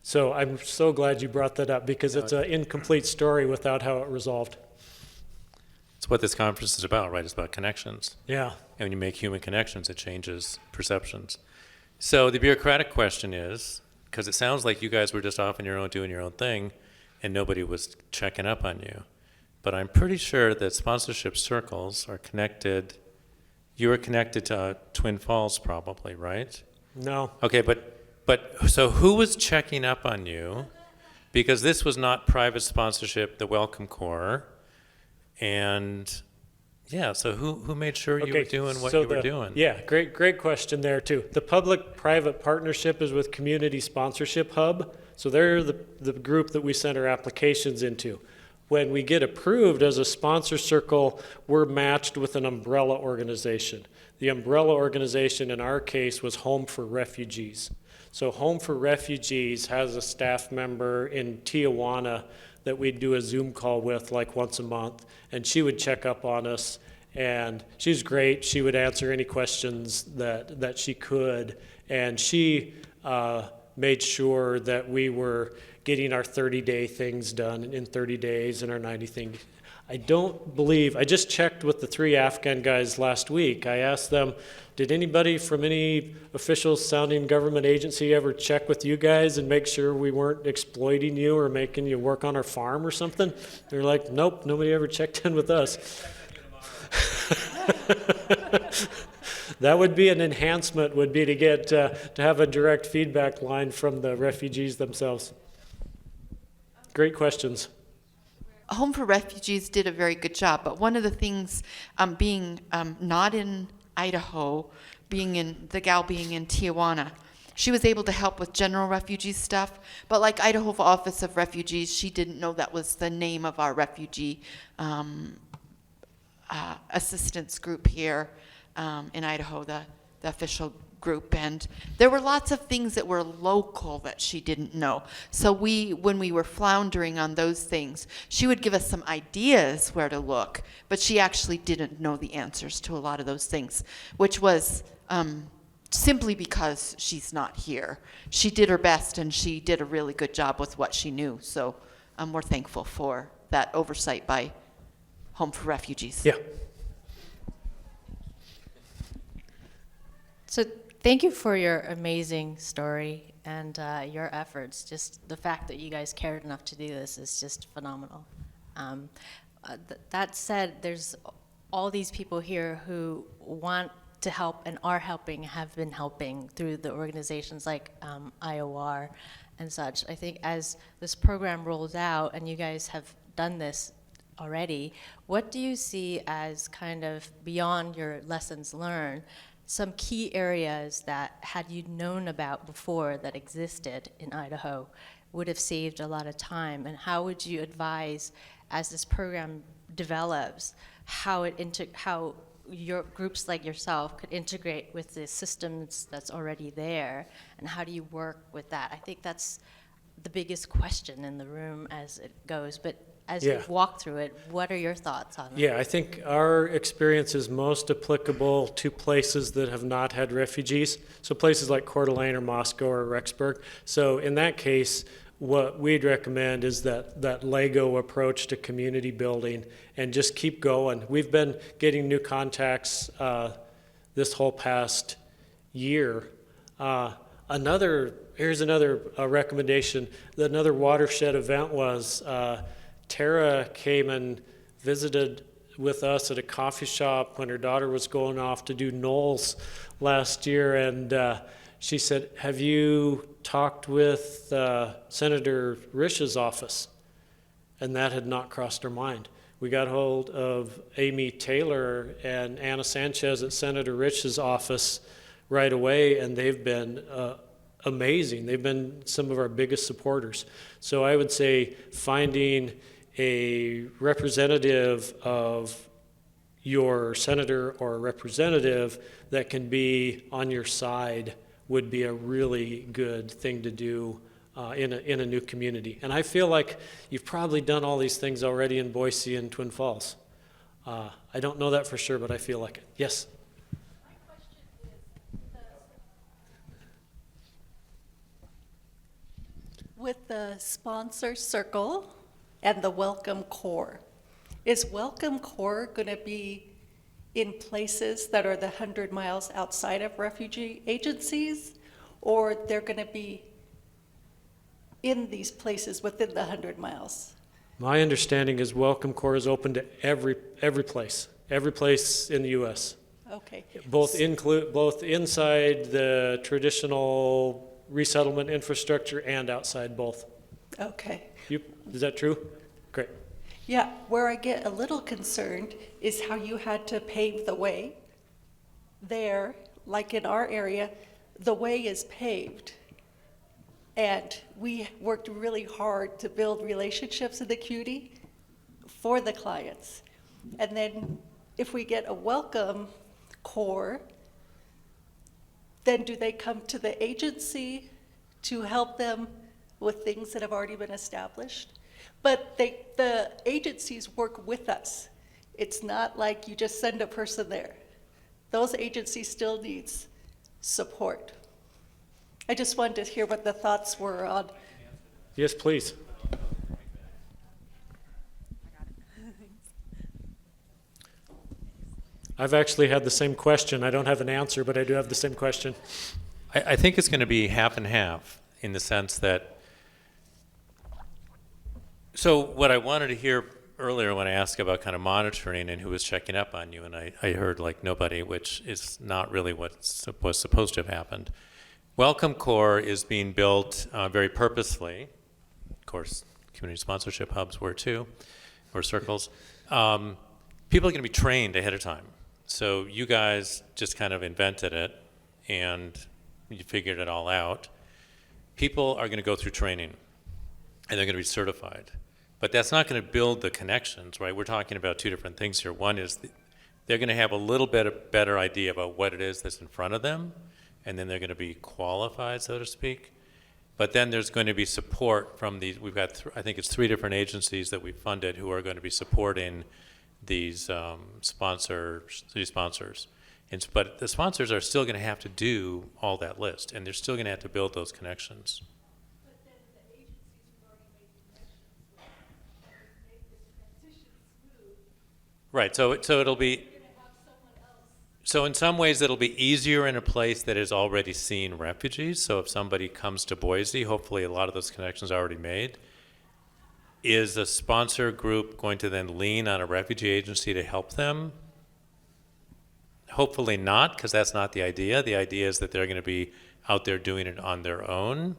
So I'm so glad you brought that up, because it's an incomplete story without how it resolved. It's what this conference is about, right? It's about connections. Yeah. And when you make human connections, it changes perceptions. So the bureaucratic question is, because it sounds like you guys were just off on your own doing your own thing, and nobody was checking up on you. But I'm pretty sure that sponsorship circles are connected. You are connected to Twin Falls probably, right? No. Okay, but so who was checking up on you? Because this was not private sponsorship, the Welcome Corps. And yeah, so who made sure you were doing what you were doing? Yeah, great question there too. The public-private partnership is with Community Sponsorship Hub. So they're the group that we send our applications into. When we get approved as a sponsor circle, we're matched with an umbrella organization. The umbrella organization in our case was Home for Refugees. So Home for Refugees has a staff member in Tijuana that we'd do a Zoom call with like once a month, and she would check up on us, and she's great. She would answer any questions that she could, and she made sure that we were getting our 30-day things done in 30 days and our 90 things. I just checked with the 3 Afghan guys last week. I asked them, did anybody from any official sounding government agency ever check with you guys and make sure we weren't exploiting you or making you work on our farm or something? They're like, nope, nobody ever checked in with us. That would be an enhancement, would be to get to have a direct feedback line from the refugees themselves. Great questions. Home for Refugees did a very good job, but one of the things, being not in Idaho, being in Tijuana, she was able to help with general refugee stuff, but like Idaho Office of Refugees, she didn't know that was the name of our refugee assistance group here in Idaho, the official group, and there were lots of things that were local that she didn't know. So when we were floundering on those things, she would give us some ideas where to look, but she actually didn't know the answers to a lot of those things, which was simply because she's not here. She did her best, and she did a really good job with what she knew. So we're thankful for that oversight by Home for Refugees. Yeah. So thank you for your amazing story and your efforts. Just the fact that you guys cared enough to do this is just phenomenal. That said, there's all these people here who want to help and are helping, have been helping through the organizations like IOR and such. I think as this program rolls out, and you guys have done this already, what do you see as kind of beyond your lessons learned, some key areas that, had you known about before that existed in Idaho, would have saved a lot of time? And how would you advise, as this program develops, how your groups like yourself could integrate with the systems that's already there, and how do you work with that? I think that's the biggest question in the room as it goes, but as you walk through it, what are your thoughts on that? Yeah, I think our experience is most applicable to places that have not had refugees, so places like Coeur d'Alene or Moscow or Rexburg. So in that case, what we'd recommend is that Lego approach to community building, and just keep going. We've been getting new contacts this whole past year. Here's another recommendation. Another watershed event was Tara came and visited with us at a coffee shop when her daughter was going off to do Knowles last year, and she said, have you talked with Senator Risch's office? And that had not crossed her mind. We got hold of Amy Taylor and Anna Sanchez at Senator Risch's office right away, and they've been amazing. They've been some of our biggest supporters. So I would say finding a representative of your senator or representative that can be on your side would be a really good thing to do in a new community. And I feel like you've probably done all these things already in Boise and Twin Falls. I don't know that for sure, but I feel like it. Yes? With the sponsor circle and the Welcome Corps, is Welcome Corps going to be in places that are the 100 miles outside of refugee agencies, or they're going to be in these places within the 100 miles? My understanding is Welcome Corps is open to every place in the U.S. Okay. Both inside the traditional resettlement infrastructure and outside both. Okay. Is that true? Great. Yeah, where I get a little concerned is how you had to pave the way. There, like in our area, the way is paved. And we worked really hard to build relationships in the community for the clients. And then if we get a Welcome Corps, then do they come to the agency to help them with things that have already been established? But the agencies work with us. It's not like you just send a person there. Those agencies still needs support. I just wanted to hear what the thoughts were on. Yes, please. I've actually had the same question. I don't have an answer, but I do have the same question. I think it's going to be half and half in the sense that, so what I wanted to hear earlier when I asked about kind of monitoring and who was checking up on you, and I heard like nobody, which is not really what was supposed to have happened. Welcome Corps is being built very purposefully. Of course, community sponsorship hubs were too, or circles. People are going to be trained ahead of time. So you guys just kind of invented it and you figured it all out. People are going to go through training and they're going to be certified. But that's not going to build the connections, right? We're talking about two different things here. One is they're going to have a little bit better idea about what it is that's in front of them, and then they're going to be qualified, so to speak. But then there's going to be support from these. We've got, I think it's 3 different agencies that we funded who are going to be supporting these sponsors. But the sponsors are still going to have to do all that list, and they're still going to have to build those connections. But then the agencies who've already made connections with make this transition smooth. Right, so it'll be, so in some ways it'll be easier in a place that has already seen refugees. So if somebody comes to Boise, hopefully a lot of those connections are already made. Is a sponsor group going to then lean on a refugee agency to help them? Hopefully not, because that's not the idea. The idea is that they're going to be out there doing it on their own.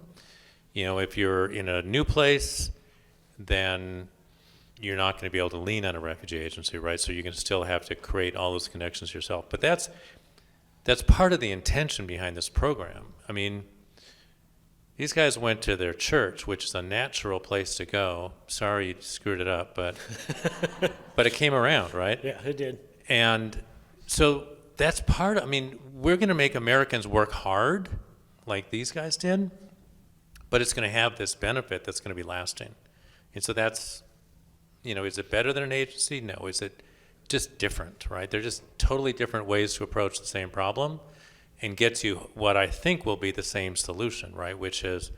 You know, if you're in a new place, then you're not going to be able to lean on a refugee agency, right? So you're going to still have to create all those connections yourself. But that's part of the intention behind this program. I mean, these guys went to their church, which is a natural place to go. Sorry you screwed it up, but but it came around, right? Yeah, it did. And so that's part of, I mean, we're going to make Americans work hard like these guys did, but it's going to have this benefit that's going to be lasting. And so that's, you know, is it better than an agency? No. Is it just different, right? They're just totally different ways to approach the same problem and get to what I think will be the same solution, right? Which is,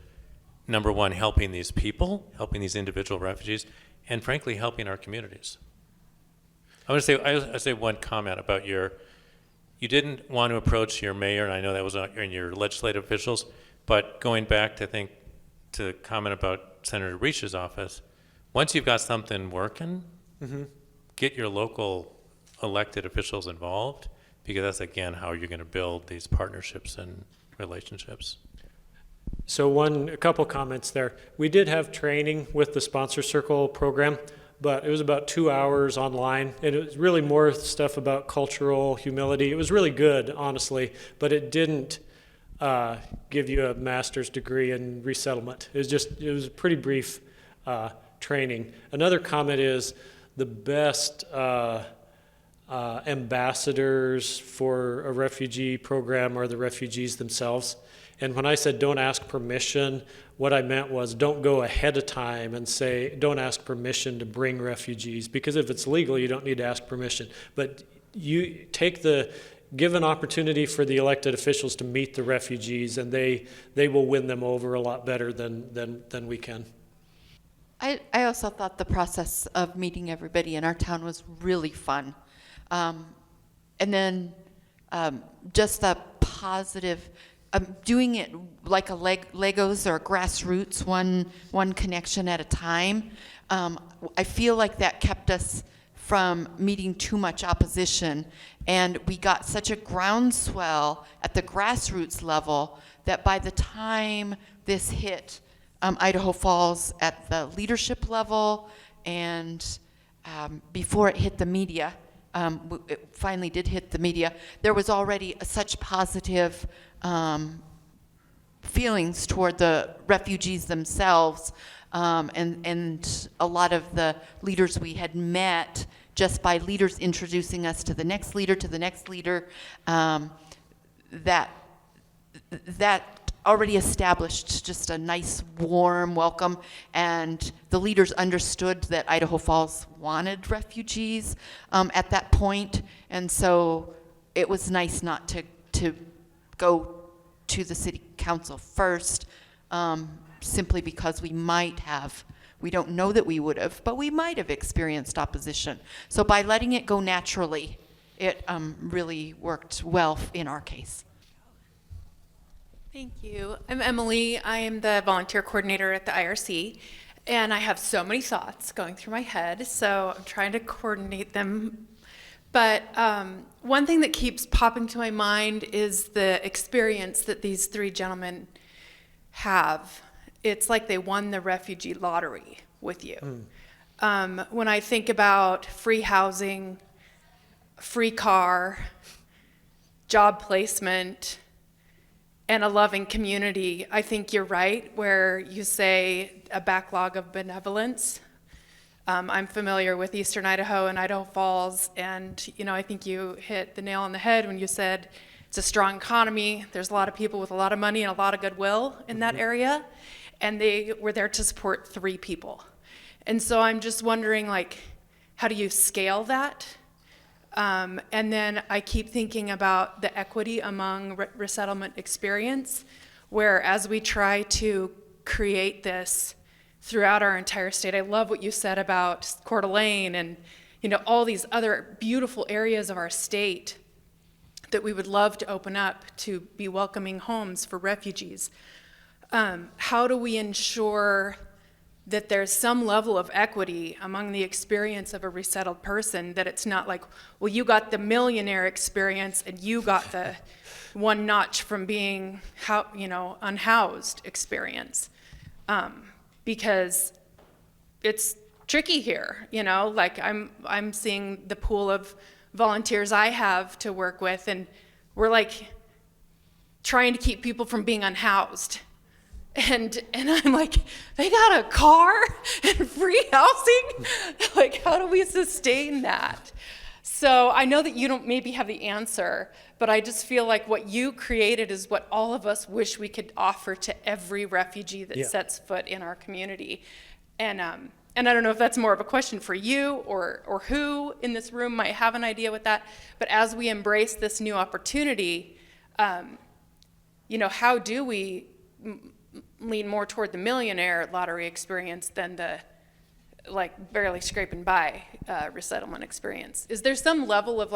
number one, helping these people, helping these individual refugees, and frankly, helping our communities. I want to say one comment about you didn't want to approach your mayor, and I know that was in your legislative officials, but going back to comment about Senator Risch's office, once you've got something working, get your local elected officials involved, because that's, again, how you're going to build these partnerships and relationships. So a couple comments there. We did have training with the Sponsor Circle program, but it was about 2 hours online, and it was really more stuff about cultural humility. It was really good, honestly, but it didn't give you a master's degree in resettlement. It was a pretty brief training. Another comment is the best ambassadors for a refugee program are the refugees themselves. And when I said don't ask permission, what I meant was don't go ahead of time and say don't ask permission to bring refugees, because if it's legal, you don't need to ask permission. But you give an opportunity for the elected officials to meet the refugees, and they will win them over a lot better than we can. I also thought the process of meeting everybody in our town was really fun. And then just the positive, doing it like a Legos or grassroots, one connection at a time. I feel like that kept us from meeting too much opposition, and we got such a groundswell at the grassroots level that by the time this hit Idaho Falls at the leadership level, and before it hit the media, it finally did hit the media, there was already such positive feelings toward the refugees themselves, and a lot of the leaders we had met, just by leaders introducing us to the next leader, that already established just a nice, warm welcome, and the leaders understood that Idaho Falls wanted refugees at that point, and so it was nice not to go to the city council first, simply because we don't know that we would have, but we might have experienced opposition. So by letting it go naturally, it really worked well in our case. Thank you. I'm Emily. I am the volunteer coordinator at the IRC, and I have so many thoughts going through my head, so I'm trying to coordinate them. But one thing that keeps popping to my mind is the experience that these three gentlemen have. It's like they won the refugee lottery with you. When I think about free housing, free car, job placement, and a loving community, I think you're right where you say a backlog of benevolence. I'm familiar with Eastern Idaho and Idaho Falls, and I think you hit the nail on the head when you said it's a strong economy. There's a lot of people with a lot of money and a lot of goodwill in that area, and they were there to support 3 people. And so I'm just wondering, how do you scale that? And then I keep thinking about the equity among resettlement experience, where as we try to create this throughout our entire state, I love what you said about Coeur d'Alene and all these other beautiful areas of our state that we would love to open up to be welcoming homes for refugees. How do we ensure that there's some level of equity among the experience of a resettled person, that it's not like, well, you got the millionaire experience and you got the one notch from being unhoused experience, because it's tricky here. I'm seeing the pool of volunteers I have to work with, and we're trying to keep people from being unhoused. And I'm like, they got a car and free housing? How do we sustain that? So I know that you don't maybe have the answer, but I just feel like what you created is what all of us wish we could offer to every refugee that sets foot in our community. And I don't know if that's more of a question for you or who in this room might have an idea with that, but as we embrace this new opportunity, how do we lean more toward the millionaire lottery experience than the barely scraping by resettlement experience? Is there some level of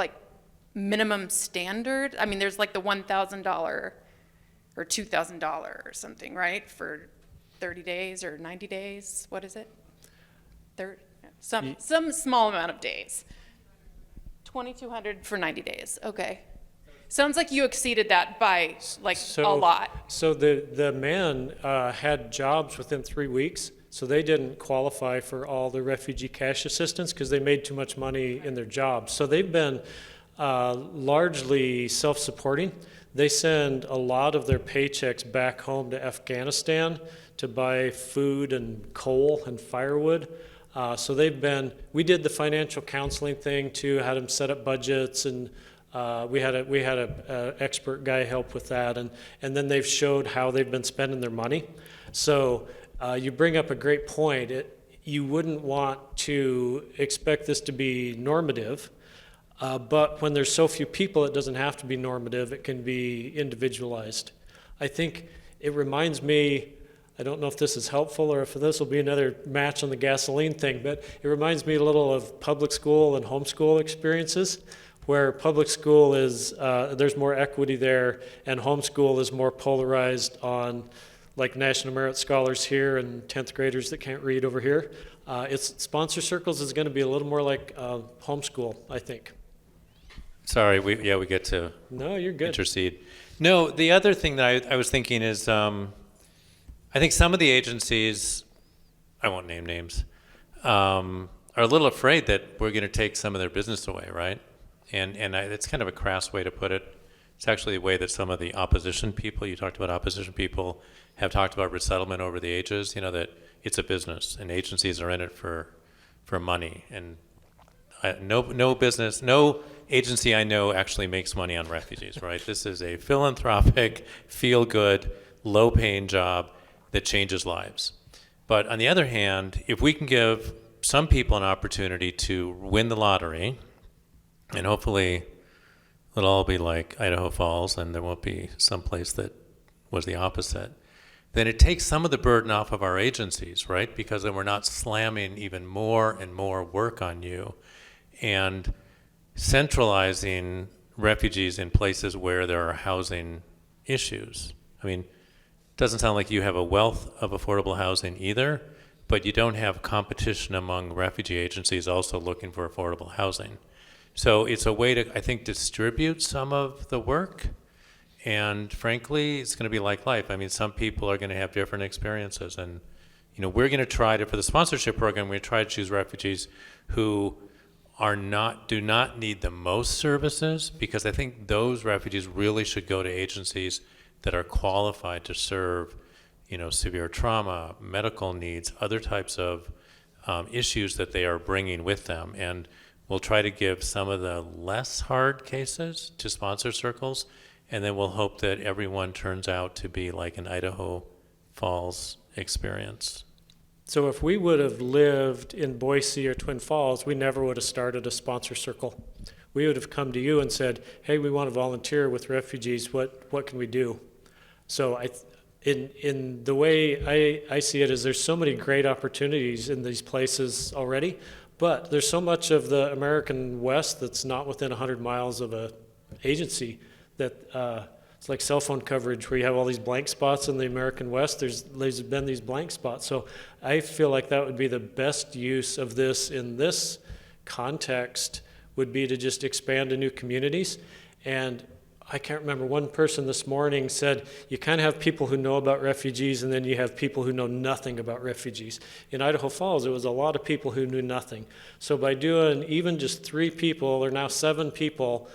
minimum standard? I mean, there's the $1,000 or $2,000 or something, right? For 30 days or 90 days, what is it? some small amount of days. 2,200 for 90 days. Okay. Sounds like you exceeded that by like a lot. So the men had jobs within 3 weeks, so they didn't qualify for all the refugee cash assistance because they made too much money in their jobs. So they've been largely self-supporting. They send a lot of their paychecks back home to Afghanistan to buy food and coal and firewood. So we did the financial counseling thing too, had them set up budgets, and we had a expert guy help with that, and then they've showed how they've been spending their money. So you bring up a great point. You wouldn't want to expect this to be normative, but when there's so few people, it doesn't have to be normative. It can be individualized. I think it reminds me, I don't know if this is helpful or if this will be another match on the gasoline thing, but it reminds me a little of public school and homeschool experiences, where public school is, there's more equity there, and homeschool is more polarized on like National Merit Scholars here and 10th graders that can't read over here. Sponsor circles is going to be a little more like homeschool, I think. Sorry, we get to No, you're good. intercede. No, the other thing that I was thinking is, I think some of the agencies, I won't name names, are a little afraid that we're going to take some of their business away, right? And it's kind of a crass way to put it. It's actually a way that some of the opposition people, you talked about opposition people, have talked about resettlement over the ages, that it's a business and agencies are in it for money. And no agency I know actually makes money on refugees, right? This is a philanthropic, feel-good, low-paying job that changes lives. But on the other hand, if we can give some people an opportunity to win the lottery, and hopefully it'll all be like Idaho Falls and there won't be some place that was the opposite, then it takes some of the burden off of our agencies, right? Because then we're not slamming even more and more work on you and centralizing refugees in places where there are housing issues. I mean, it doesn't sound like you have a wealth of affordable housing either, but you don't have competition among refugee agencies also looking for affordable housing. So it's a way to, I think, distribute some of the work. And frankly, it's going to be like life. I mean, some people are going to have different experiences. And, we're going to try to, for the sponsorship program, we're going to try to choose refugees who do not need the most services, because I think those refugees really should go to agencies that are qualified to serve, severe trauma, medical needs, other types of issues that they are bringing with them. And we'll try to give some of the less hard cases to sponsor circles, and then we'll hope that everyone turns out to be like an Idaho Falls experience. So if we would have lived in Boise or Twin Falls, we never would have started a sponsor circle. We would have come to you and said, hey, we want to volunteer with refugees. What can we do? So in the way I see it is there's so many great opportunities in these places already, but there's so much of the American West that's not within 100 miles of a agency that it's like cell phone coverage where you have all these blank spots in the American West. There's been these blank spots. So I feel like that would be the best use of this in this context would be to just expand to new communities. And I can't remember, one person this morning said, you kind of have people who know about refugees and then you have people who know nothing about refugees. In Idaho Falls, it was a lot of people who knew nothing. So by doing even just 3 people, or now 7 people,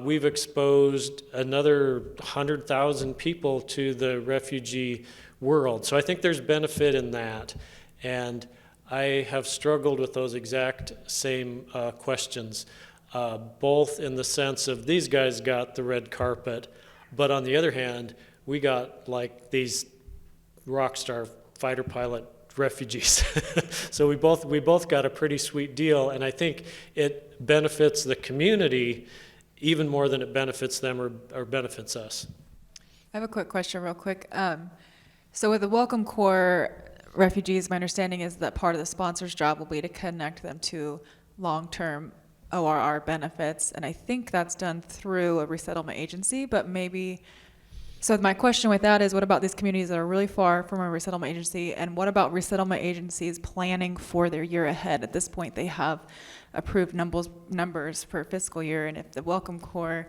we've exposed another 100,000 people to the refugee world. So I think there's benefit in that. And I have struggled with those exact same questions, both in the sense of these guys got the red carpet, but on the other hand, we got like these rock star fighter pilot refugees. So we both got a pretty sweet deal, and I think it benefits the community even more than it benefits them or benefits us. I have a quick question real quick. So with the Welcome Corps refugees, my understanding is that part of the sponsor's job will be to connect them to long-term ORR benefits, and I think that's done through a resettlement agency, but maybe So my question with that is, what about these communities that are really far from a resettlement agency, and what about resettlement agencies planning for their year ahead? At this point, they have approved numbers for fiscal year, and if the Welcome Corps,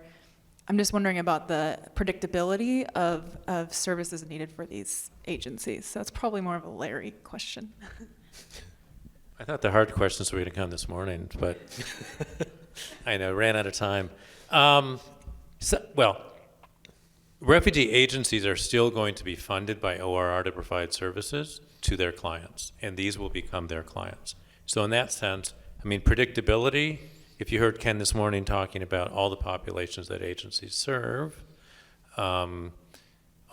I'm just wondering about the predictability of services needed for these agencies. So it's probably more of a Larry question. I thought the hard questions were going to come this morning, but I know, ran out of time. Well, refugee agencies are still going to be funded by ORR to provide services to their clients, and these will become their clients. So in that sense, I mean, predictability, if you heard Ken this morning talking about all the populations that agencies serve, a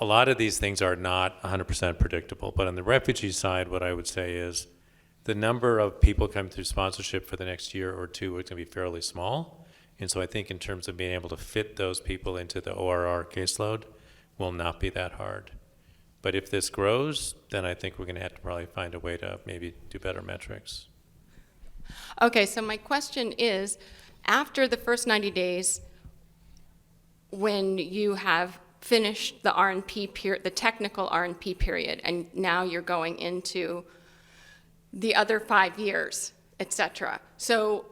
lot of these things are not 100% predictable. But on the refugee side, what I would say is the number of people coming through sponsorship for the next year or two is going to be fairly small. And so I think in terms of being able to fit those people into the ORR caseload will not be that hard. But if this grows, then I think we're going to have to probably find a way to maybe do better metrics. Okay, so my question is, after the first 90 days, when you have finished the R&P period, the technical R&P period, and now you're going into the other 5 years, et cetera. So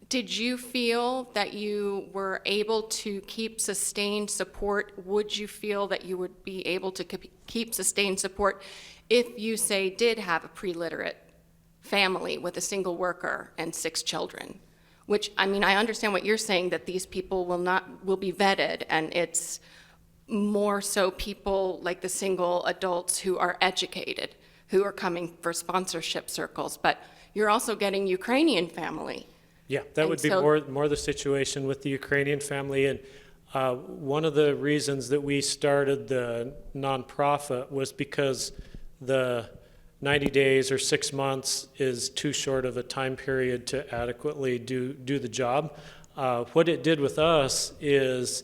did you feel that you were able to keep sustained support? Would you feel that you would be able to keep sustained support if you, say, did have a pre-literate family with a single worker and 6 children? Which, I mean, I understand what you're saying, that these people will be vetted, and it's more so people like the single adults who are educated, who are coming for sponsorship circles, but you're also getting Ukrainian family. Yeah, that would be more the situation with the Ukrainian family. And one of the reasons that we started the nonprofit was because the 90 days or 6 months is too short of a time period to adequately do the job. What it did with us is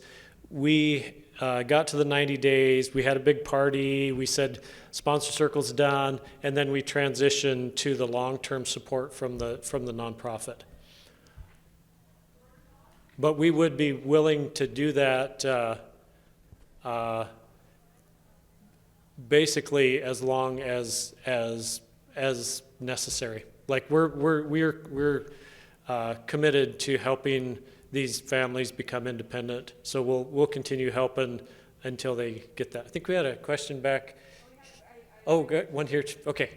we got to the 90 days, we had a big party, we said sponsor circle's done, and then we transitioned to the long-term support from the nonprofit. But we would be willing to do that basically as long as necessary. Like we're committed to helping these families become independent. So we'll continue helping until they get that. I think we had a question back. Oh, good. One here. Okay.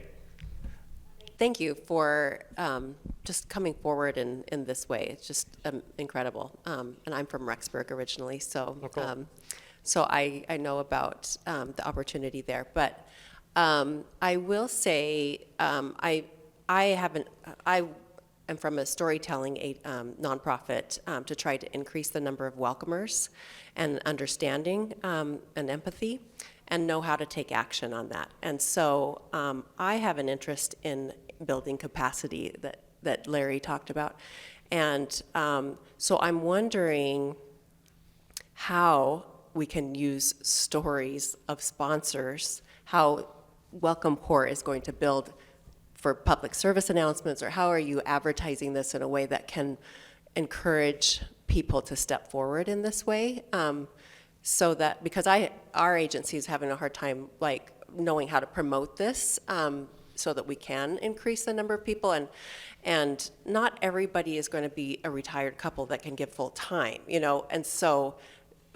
Thank you for just coming forward in this way. It's just incredible. And I'm from Rexburg originally, so cool. So I know about the opportunity there. But I will say I am from a storytelling nonprofit to try to increase the number of welcomers and understanding and empathy, and know how to take action on that. And so I have an interest in building capacity that Larry talked about. And so I'm wondering how we can use stories of sponsors, how Welcome Corps is going to build for public service announcements, or how are you advertising this in a way that can encourage people to step forward in this way? So that, because our agency is having a hard time like knowing how to promote this, so that we can increase the number of people, and not everybody is going to be a retired couple that can give full time, and so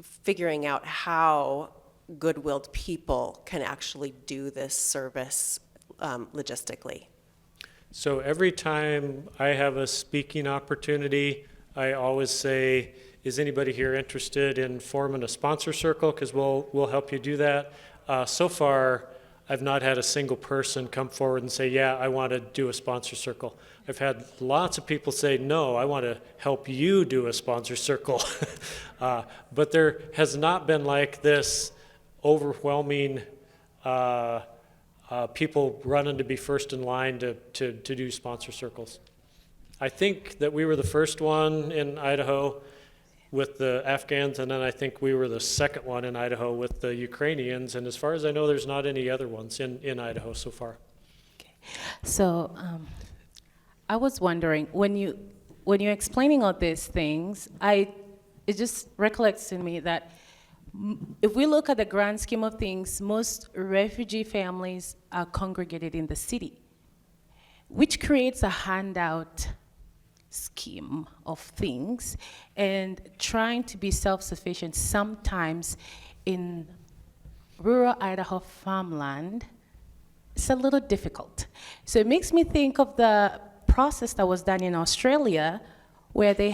figuring out how good-willed people can actually do this service logistically. So every time I have a speaking opportunity, I always say, is anybody here interested in forming a sponsor circle? Because we'll help you do that. So far, I've not had a single person come forward and say, yeah, I want to do a sponsor circle. I've had lots of people say, no, I want to help you do a sponsor circle. But there has not been like this overwhelming people running to be first in line to do sponsor circles. I think that we were the first one in Idaho with the Afghans, and then I think we were the second one in Idaho with the Ukrainians, and as far as I know, there's not any other ones in Idaho so far. So I was wondering, when you're explaining all these things, it just recollects to me that if we look at the grand scheme of things, most refugee families are congregated in the city, which creates a handout scheme of things, and trying to be self-sufficient sometimes in rural Idaho farmland, it's a little difficult. So it makes me think of the process that was done in Australia, where they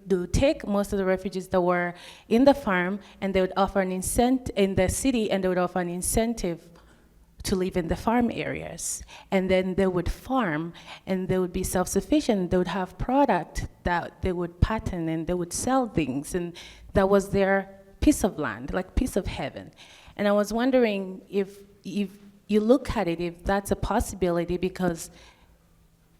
do take most of the refugees that were in the farm, and they would offer an incentive in the city, and they would offer an incentive to live in the farm areas. And then they would farm, and they would be self-sufficient. They would have product that they would patent, and they would sell things, and that was their piece of land, like piece of heaven. And I was wondering if you look at it, if that's a possibility, because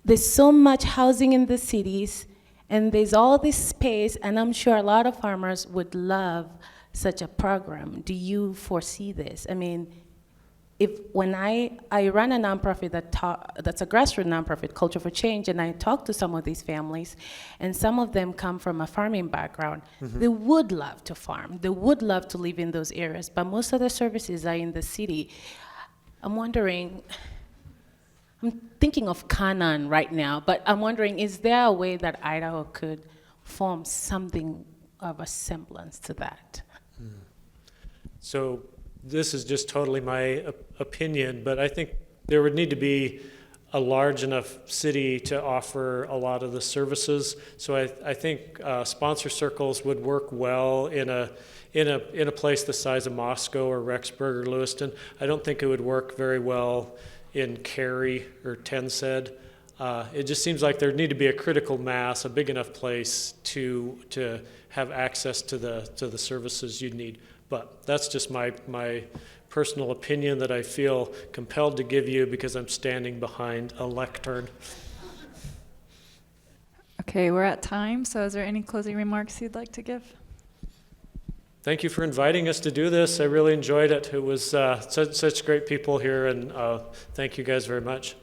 there's so much housing in the cities, and there's all this space, and I'm sure a lot of farmers would love such a program. Do you foresee this? I mean, when I run a nonprofit that's a grassroots nonprofit, Culture for Change, and I talk to some of these families, and some of them come from a farming background. They would love to farm. They would love to live in those areas, but most of the services are in the city. I'm wondering, I'm thinking of Canaan right now, but I'm wondering, is there a way that Idaho could form something of a semblance to that? So this is just totally my opinion, but I think there would need to be a large enough city to offer a lot of the services. So I think sponsor circles would work well in a place the size of Moscow or Rexburg or Lewiston. I don't think it would work very well in Cary or Tensed. It just seems like there'd need to be a critical mass, a big enough place to have access to the services you'd need. But that's just my personal opinion that I feel compelled to give you because I'm standing behind a lectern. Okay, we're at time, so is there any closing remarks you'd like to give? Thank you for inviting us to do this. I really enjoyed it. It was such great people here, and thank you guys very much.